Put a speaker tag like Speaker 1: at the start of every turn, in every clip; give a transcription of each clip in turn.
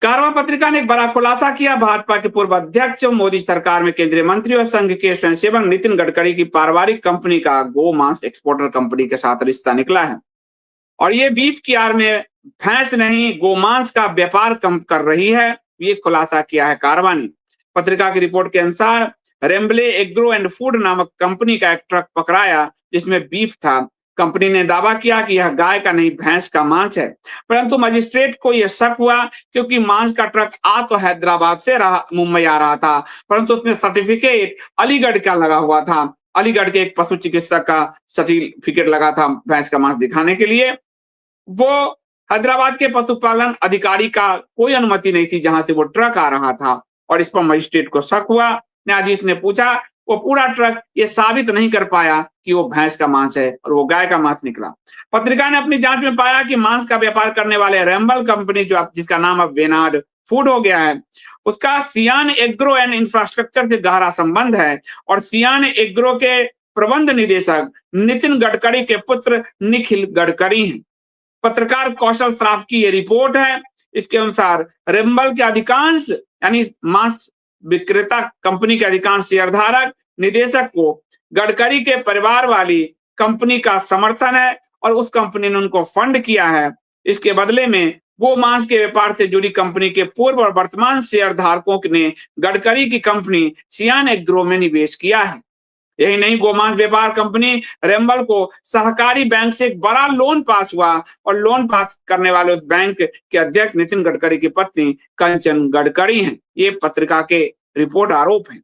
Speaker 1: कारवां पत्रिका ने एक बड़ा खुलासा किया। भाजपा के पूर्व अध्यक्ष, मोदी सरकार में केंद्रीय मंत्री और संघ के स्वयंसेवक नितिन गडकरी की पारिवारिक कंपनी का गो मांस एक्सपोर्टर कंपनी के साथ रिश्ता निकला है और ये बीफ की आड़ में भैंस नहीं गोमांस का व्यापार कम कर रही है। ये खुलासा किया है कारवां ने। पत्रिका की रिपोर्ट के अनुसार रेम्बले एग्रो एंड फूड नामक कंपनी का एक ट्रक पकड़ाया जिसमें बीफ था। कंपनी ने दावा किया कि यह गाय का नहीं भैंस का मांस है, परंतु मजिस्ट्रेट को यह शक हुआ क्योंकि मांस का ट्रक आ तो हैदराबाद से मुंबई आ रहा था, परंतु उसमें सर्टिफिकेट अलीगढ़ का लगा हुआ था। अलीगढ़ के एक पशु चिकित्सक का सर्टिफिकेट लगा था भैंस का मांस दिखाने के लिए। वो हैदराबाद के पशुपालन अधिकारी का कोई अनुमति नहीं थी जहां से वो ट्रक आ रहा था और इस पर मजिस्ट्रेट को शक हुआ। न्यायाधीश ने पूछा, वो पूरा ट्रक ये साबित नहीं कर पाया कि वो भैंस का मांस है और वो गाय का मांस निकला। पत्रिका ने अपनी जांच में पाया कि मांस का व्यापार करने वाले रेम्बल कंपनी जो जिसका नाम अब वेनाड फूड हो गया है, उसका सियान एग्रो एंड इंफ्रास्ट्रक्चर से गहरा संबंध है और सियान एग्रो के प्रबंध निदेशक नितिन गडकरी के पुत्र निखिल गडकरी हैं। पत्रकार कौशल श्राफ की ये रिपोर्ट है। इसके अनुसार रेम्बल के अधिकांश यानी मांस विक्रेता कंपनी के अधिकांश शेयरधारक निदेशक को गडकरी के परिवार वाली कंपनी का समर्थन है और उस कंपनी ने उनको फंड किया है। इसके बदले में गो मांस के व्यापार से जुड़ी कंपनी के पूर्व और वर्तमान शेयरधारकों ने गडकरी की कंपनी सियान एग्रो में निवेश किया है। यही नहीं, गोमांस व्यापार कंपनी रेम्बल को सहकारी बैंक से एक बड़ा लोन पास हुआ और लोन पास करने वाले उस बैंक के अध्यक्ष नितिन गडकरी की पत्नी कंचन गडकरी हैं। ये पत्रिका के रिपोर्ट आरोप है।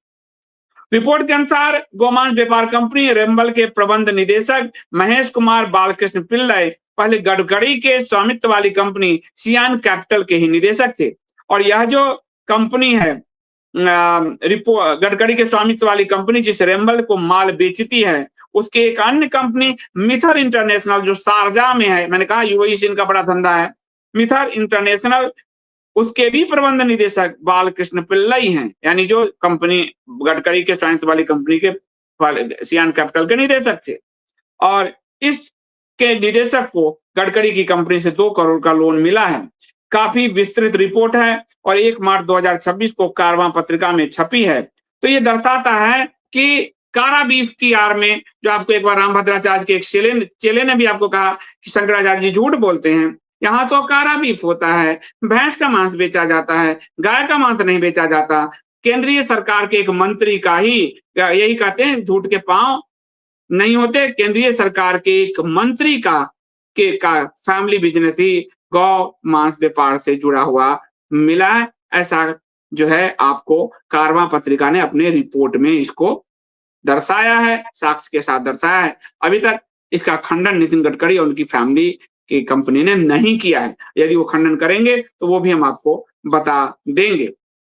Speaker 1: रिपोर्ट के अनुसार गोमांस व्यापार कंपनी रेम्बल के प्रबंध निदेशक महेश कुमार बालकृष्ण पिल्लई पहले गडकरी के स्वामित्व वाली कंपनी सियान कैपिटल के ही निदेशक थे और यह जो कंपनी है गडकरी के स्वामित्व वाली कंपनी जिस रेम्बल को माल बेचती है, उसके एक अन्य कंपनी मिथर इंटरनेशनल जो शारजाह में है, मैंने कहा यूएई से इनका बड़ा धंधा है, मिथर इंटरनेशनल, उसके भी प्रबंध निदेशक बालकृष्ण पिल्लई हैं, यानी जो कंपनी गडकरी के स्वामित्व वाली कंपनी के सियान कैपिटल के निदेशक थे। और इसके निदेशक को गडकरी की कंपनी से 2 करोड़ का लोन मिला है। काफी विस्तृत रिपोर्ट है और 1 मार्च 2026 को कारवां पत्रिका में छपी है। तो ये दर्शाता है कि कारा बीफ की आड़ में, जो आपको एक बार रामभद्राचार्य के एक चेले ने भी आपको कहा कि शंकराचार्य जी झूठ बोलते हैं, यहाँ तो कारा बीफ होता है, भैंस का मांस बेचा जाता है, गाय का मांस नहीं बेचा जाता। केंद्रीय सरकार के एक मंत्री का ही यही कहते हैं झूठ के पांव नहीं होते। केंद्रीय सरकार के एक मंत्री का फैमिली बिजनेस ही गौ मांस व्यापार से जुड़ा हुआ मिला है। ऐसा जो है आपको कारवां पत्रिका ने अपने रिपोर्ट में इसको दर्शाया है, साक्ष्य के साथ दर्शाया है। अभी तक इसका खंडन नितिन गडकरी और उनकी फैमिली की कंपनी ने नहीं किया है। यदि वो खंडन करेंगे तो वो भी हम आपको बता देंगे।